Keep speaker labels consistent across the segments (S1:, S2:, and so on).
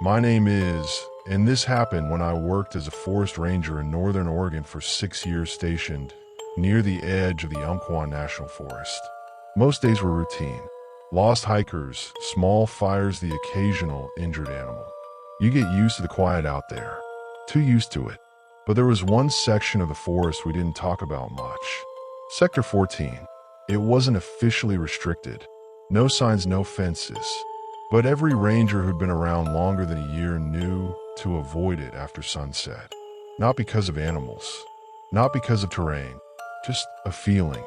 S1: My name is, and this happened when I worked as a forest ranger in northern Oregon for 6 years stationed near the edge of the Umpqua National Forest. Most days were routine. Lost hikers, small fires, the occasional injured animal. You get used to the quiet out there. Too used to it. But there was one section of the forest we didn't talk about much. Sector 14. It wasn't officially restricted. No signs, no fences. But every ranger who'd been around longer than a year knew to avoid it after sunset. Not because of animals. Not because of terrain. Just a feeling.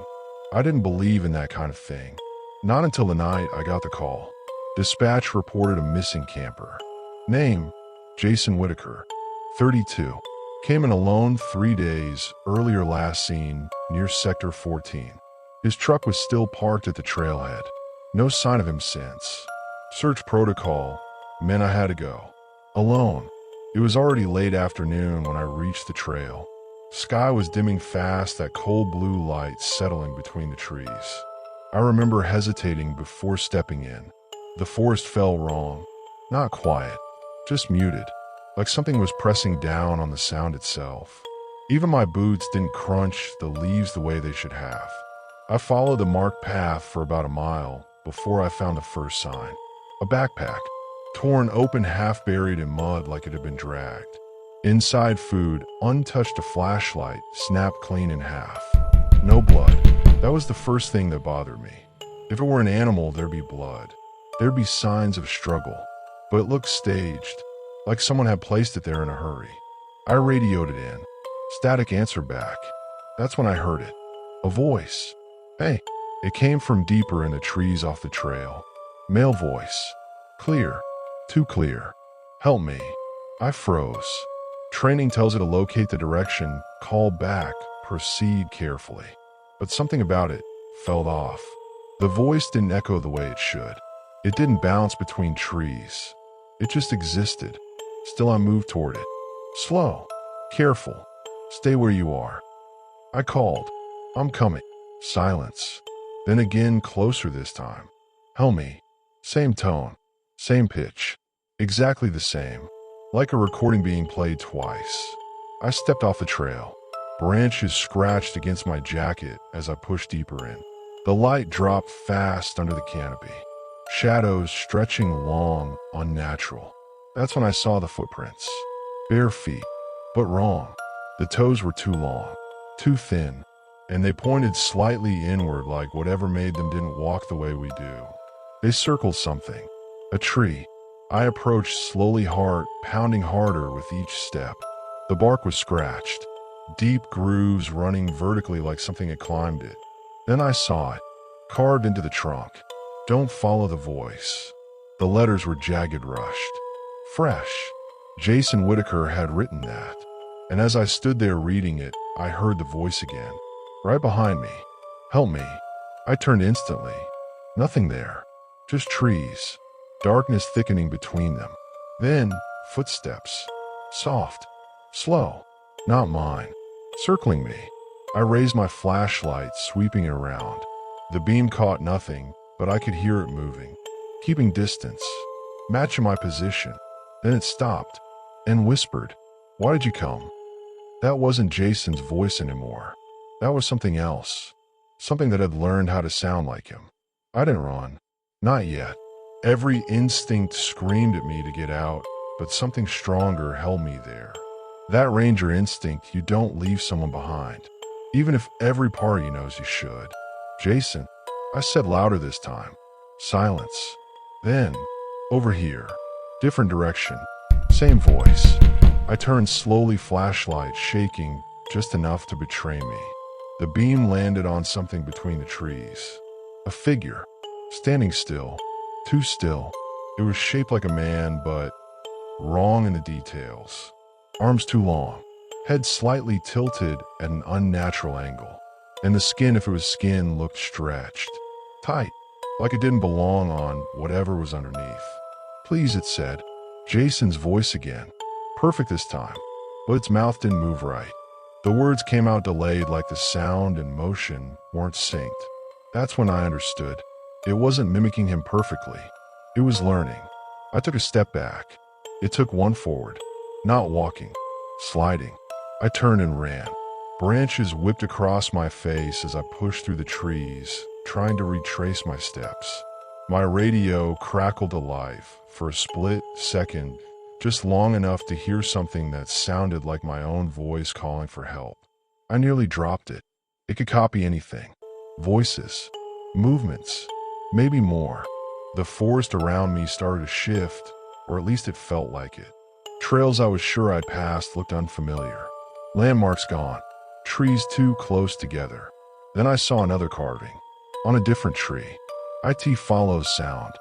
S1: I didn't believe in that kind of thing. Not until the night I got the call. Dispatch reported a missing camper. Name, Jason Whitaker, 32. Came in alone 3 days earlier, last seen near Sector 14. His truck was still parked at the trailhead. No sign of him since. Search protocol meant I had to go. Alone. It was already late afternoon when I reached the trail. Sky was dimming fast, that cold blue light settling between the trees. I remember hesitating before stepping in. The forest felt wrong. Not quiet, just muted, like something was pressing down on the sound itself. Even my boots didn't crunch the leaves the way they should have. I followed the marked path for about a mile before I found the first sign. A backpack, torn open, half buried in mud like it had been dragged. Inside food, untouched, a flashlight, snapped clean in half. No blood. That was the first thing that bothered me. If it were an animal, there'd be blood. There'd be signs of struggle. But it looked staged, like someone had placed it there in a hurry. I radioed it in. Static answer back. That's when I heard it. A voice. Hey. It came from deeper in the trees off the trail. Male voice. Clear. Too clear. Help me. I froze. Training tells you to locate the direction, call back, proceed carefully. But something about it felt off. The voice didn't echo the way it should. It didn't bounce between trees. It just existed. Still, I moved toward it. Slow. Careful. Stay where you are. I called. I'm coming. Silence. Then again, closer this time. Help me. Same tone. Same pitch. Exactly the same. Like a recording being played twice. I stepped off the trail. Branches scratched against my jacket as I pushed deeper in. The light dropped fast under the canopy. Shadows stretching long, unnatural. That's when I saw the footprints. Bare feet, but wrong. The toes were too long, too thin, and they pointed slightly inward, like whatever made them didn't walk the way we do. They circled something. A tree. I approached slowly, heart pounding harder with each step. The bark was scratched. Deep grooves running vertically like something had climbed it. Then I saw it, carved into the trunk. Don't follow the voice. The letters were jagged, rushed. Fresh. Jason Whitaker had written that. And as I stood there reading it, I heard the voice again. Right behind me. Help me. I turned instantly. Nothing there. Just trees. Darkness thickening between them. Then, footsteps. Soft. Slow. Not mine. Circling me. I raised my flashlight, sweeping it around. The beam caught nothing, but I could hear it moving. Keeping distance. Matching my position. Then it stopped. And whispered. Why did you come? That wasn't Jason's voice anymore. That was something else. Something that had learned how to sound like him. I didn't run. Not yet. Every instinct screamed at me to get out, but something stronger held me there. That ranger instinct, you don't leave someone behind, even if every part of you knows you should. Jason, I said louder this time. Silence. Then, over here. Different direction. Same voice. I turned slowly, flashlight shaking just enough to betray me. The beam landed on something between the trees. A figure. Standing still. Too still. It was shaped like a man, but wrong in the details. Arms too long. Head slightly tilted at an unnatural angle. And the skin, if it was skin, looked stretched. Tight. Like it didn't belong on whatever was underneath. Please, it said. Jason's voice again. Perfect this time. But its mouth didn't move right. The words came out delayed, like the sound and motion weren't synced. That's when I understood. It wasn't mimicking him perfectly. It was learning. I took a step back. It took one forward, not walking, sliding. I turned and ran. Branches whipped across my face as I pushed through the trees, trying to retrace my steps. My radio crackled to life for a split second, just long enough to hear something that sounded like my own voice calling for help. I nearly dropped it. It could copy anything. Voices, movements, maybe more. The forest around me started to shift, or at least it felt like it. Trails I was sure I'd passed looked unfamiliar. Landmarks gone. Trees too close together. Then I saw another carving. On a different tree. IT follows sound.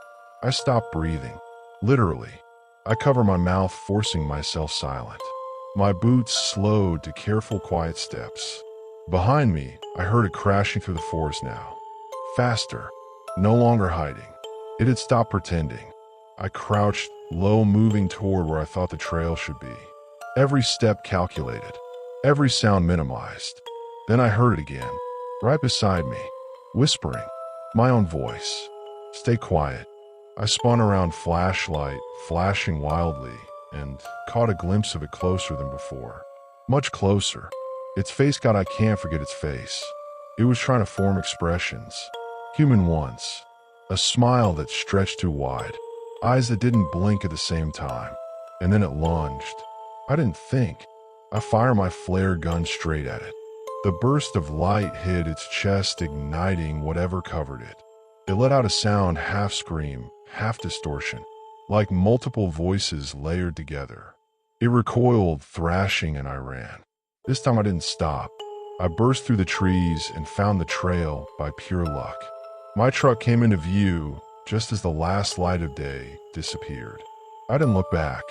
S1: I stopped breathing. Literally. I cover my mouth, forcing myself silent. My boots slowed to careful, quiet steps. Behind me, I heard it crashing through the forest now. Faster. No longer hiding. It had stopped pretending. I crouched, low, moving toward where I thought the trail should be. Every step calculated. Every sound minimized. Then I heard it again. Right beside me. Whispering. My own voice. Stay quiet. I spun around, flashlight flashing wildly, and caught a glimpse of it closer than before. Much closer. Its face, God, I can't forget its face. It was trying to form expressions. Human ones. A smile that stretched too wide. Eyes that didn't blink at the same time. And then it lunged. I didn't think. I fired my flare gun straight at it. The burst of light hit its chest, igniting whatever covered it. It let out a sound, half scream, half distortion, like multiple voices layered together. It recoiled, thrashing, and I ran. This time I didn't stop. I burst through the trees and found the trail by pure luck. My truck came into view just as the last light of day disappeared. I didn't look back.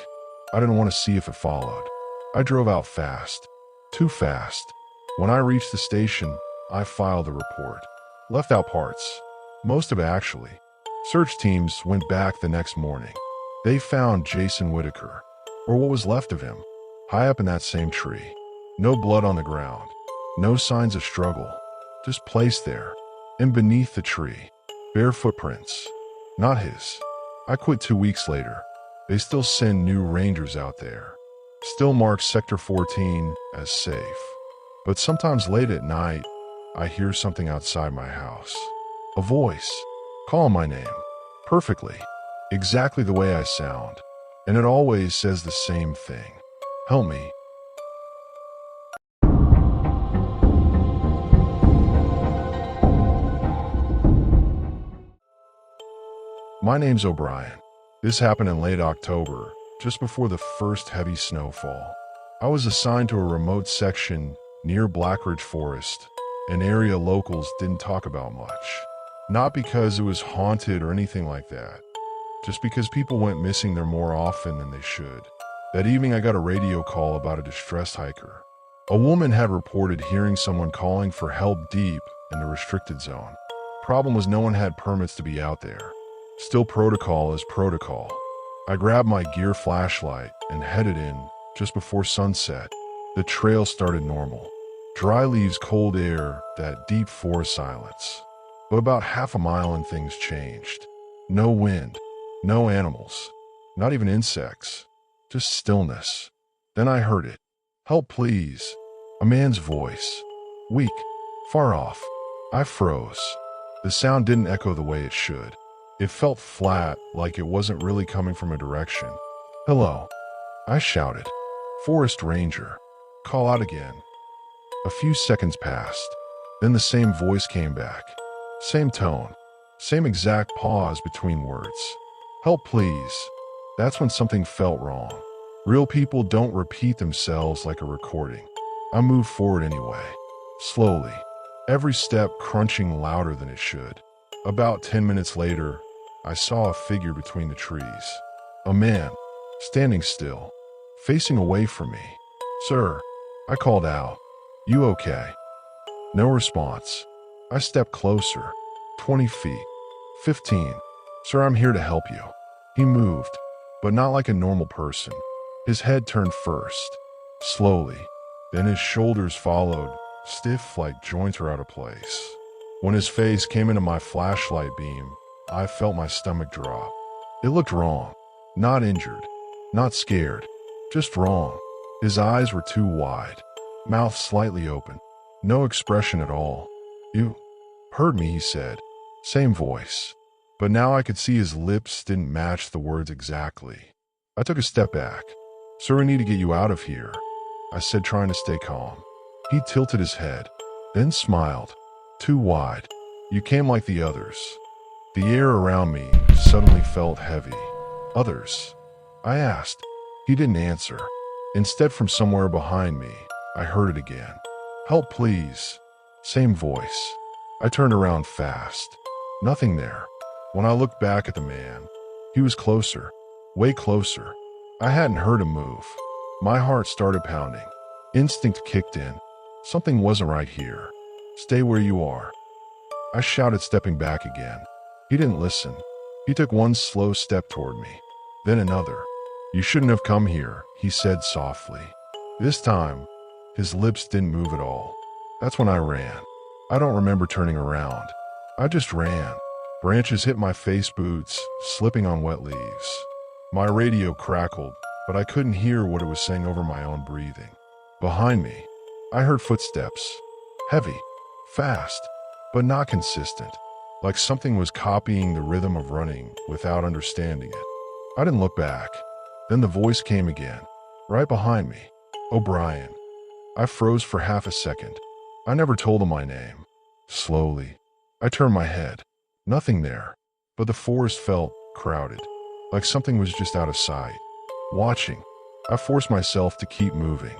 S1: I didn't want to see if it followed. I drove out fast. Too fast. When I reached the station, I filed a report. Left out parts. Most of it, actually. Search teams went back the next morning. They found Jason Whitaker, or what was left of him, high up in that same tree. No blood on the ground. No signs of struggle. Just placed there. And beneath the tree. Bare footprints. Not his. I quit 2 weeks later. They still send new rangers out there. Still mark Sector 14 as safe. But sometimes late at night, I hear something outside my house. A voice. Calling my name. Perfectly. Exactly the way I sound. And it always says the same thing. Help me. My name's O'Brien. This happened in late October, just before the first heavy snowfall. I was assigned to a remote section near Blackridge Forest, an area locals didn't talk about much. Not because it was haunted or anything like that, just because people went missing there more often than they should. That evening I got a radio call about a distressed hiker. A woman had reported hearing someone calling for help deep in the restricted zone. Problem was no one had permits to be out there. Still, protocol is protocol. I grabbed my gear, flashlight, and headed in just before sunset. The trail started normal. Dry leaves, cold air, that deep forest silence. But about half a mile and things changed. No wind, no animals, not even insects, just stillness. Then I heard it. Help, please. A man's voice. Weak, far off. I froze. The sound didn't echo the way it should. It felt flat, like it wasn't really coming from a direction. Hello, I shouted. Forest Ranger. Call out again. A few seconds passed. Then the same voice came back. Same tone. Same exact pause between words. Help, please. That's when something felt wrong. Real people don't repeat themselves like a recording. I moved forward anyway. Slowly. Every step crunching louder than it should. About 10 minutes later, I saw a figure between the trees. A man, standing still, facing away from me. Sir, I called out. You okay? No response. I stepped closer. 20 feet. 15. Sir, I'm here to help you. He moved, but not like a normal person. His head turned first, slowly. Then his shoulders followed, stiff like joints were out of place. When his face came into my flashlight beam, I felt my stomach drop. It looked wrong. Not injured. Not scared, just wrong. His eyes were too wide, mouth slightly open, no expression at all. "You heard me," he said. Same voice. But now I could see his lips didn't match the words exactly. I took a step back. "Sir, we need to get you out of here," I said, trying to stay calm. He tilted his head, then smiled. "Too wide. You came like the others." The air around me suddenly felt heavy. "Others?" I asked. He didn't answer. Instead, from somewhere behind me, I heard it again. "Help, please." Same voice. I turned around fast. Nothing there. When I looked back at the man, he was closer, way closer. I hadn't heard him move. My heart started pounding. Instinct kicked in. Something wasn't right here. "Stay where you are," I shouted, stepping back again. He didn't listen. He took one slow step toward me, then another. "You shouldn't have come here," he said softly. This time, his lips didn't move at all. That's when I ran. I don't remember turning around. I just ran. Branches hit my face, boots slipping on wet leaves. My radio crackled, but I couldn't hear what it was saying over my own breathing. Behind me, I heard footsteps. Heavy, fast, but not consistent. Like something was copying the rhythm of running without understanding it. I didn't look back. Then the voice came again, right behind me. "O'Brien." I froze for half a second. I never told him my name. Slowly, I turned my head. Nothing there, but the forest felt crowded, like something was just out of sight. Watching, I forced myself to keep moving.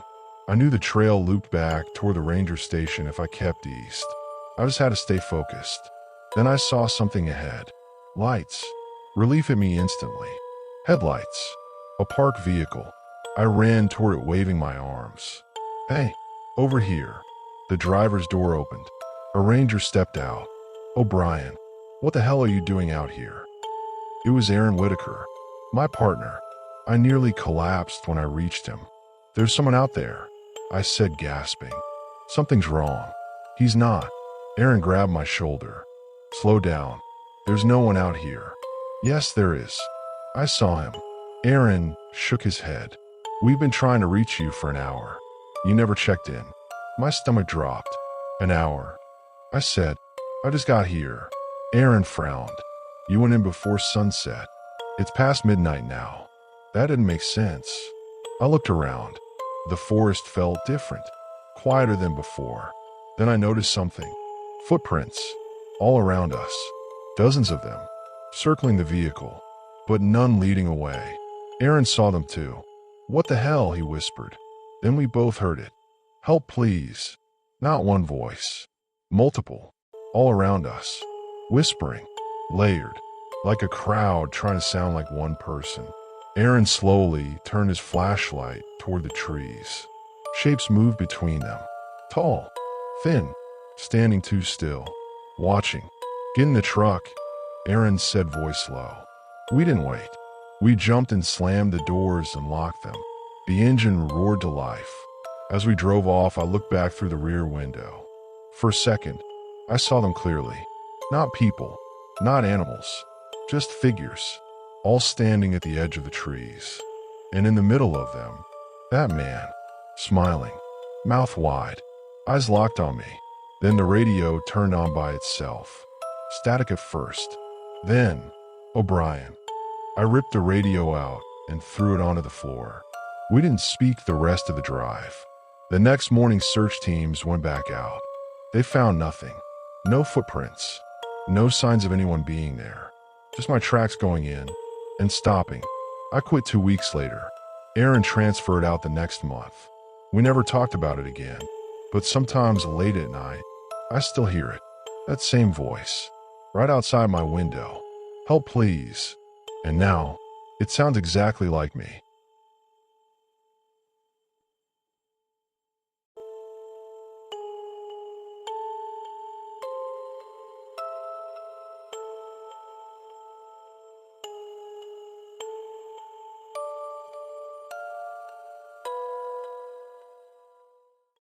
S1: I knew the trail looped back toward the ranger station if I kept east. I just had to stay focused. Then I saw something ahead. Lights. Relief hit me instantly. Headlights. A parked vehicle. I ran toward it, waving my arms. "Hey, over here." The driver's door opened. A ranger stepped out. "O'Brien, what the hell are you doing out here?" It was Aaron Whitaker, my partner. I nearly collapsed when I reached him. "There's someone out there," I said, gasping. "Something's wrong." "He's not." Aaron grabbed my shoulder. "Slow down. There's no one out here." "Yes, there is. I saw him." Aaron shook his head. "We've been trying to reach you for an hour. You never checked in." My stomach dropped. "An hour?" I said. "I just got here." Aaron frowned. "You went in before sunset. It's past midnight now." That didn't make sense. I looked around. The forest felt different, quieter than before. Then I noticed something. Footprints, all around us. Dozens of them, circling the vehicle, but none leading away. Aaron saw them too. "What the hell?" he whispered. Then we both heard it. "Help, please." Not one voice. Multiple. All around us. Whispering. Layered. Like a crowd trying to sound like one person. Aaron slowly turned his flashlight toward the trees. Shapes moved between them. Tall. Thin. Standing too still. Watching. "Get in the truck," Aaron said, voice low. We didn't wait. We jumped and slammed the doors and locked them. The engine roared to life. As we drove off, I looked back through the rear window. For a second, I saw them clearly. Not people, not animals, just figures, all standing at the edge of the trees. And in the middle of them, that man, smiling, mouth wide, eyes locked on me. Then the radio turned on by itself. Static at first, then, "O'Brien." I ripped the radio out and threw it onto the floor. We didn't speak the rest of the drive. The next morning, search teams went back out. They found nothing. No footprints. No signs of anyone being there. Just my tracks going in and stopping. I quit 2 weeks later. Aaron transferred out the next month. We never talked about it again. But sometimes late at night, I still hear it. That same voice. Right outside my window. "Help, please." And now, it sounds exactly like me.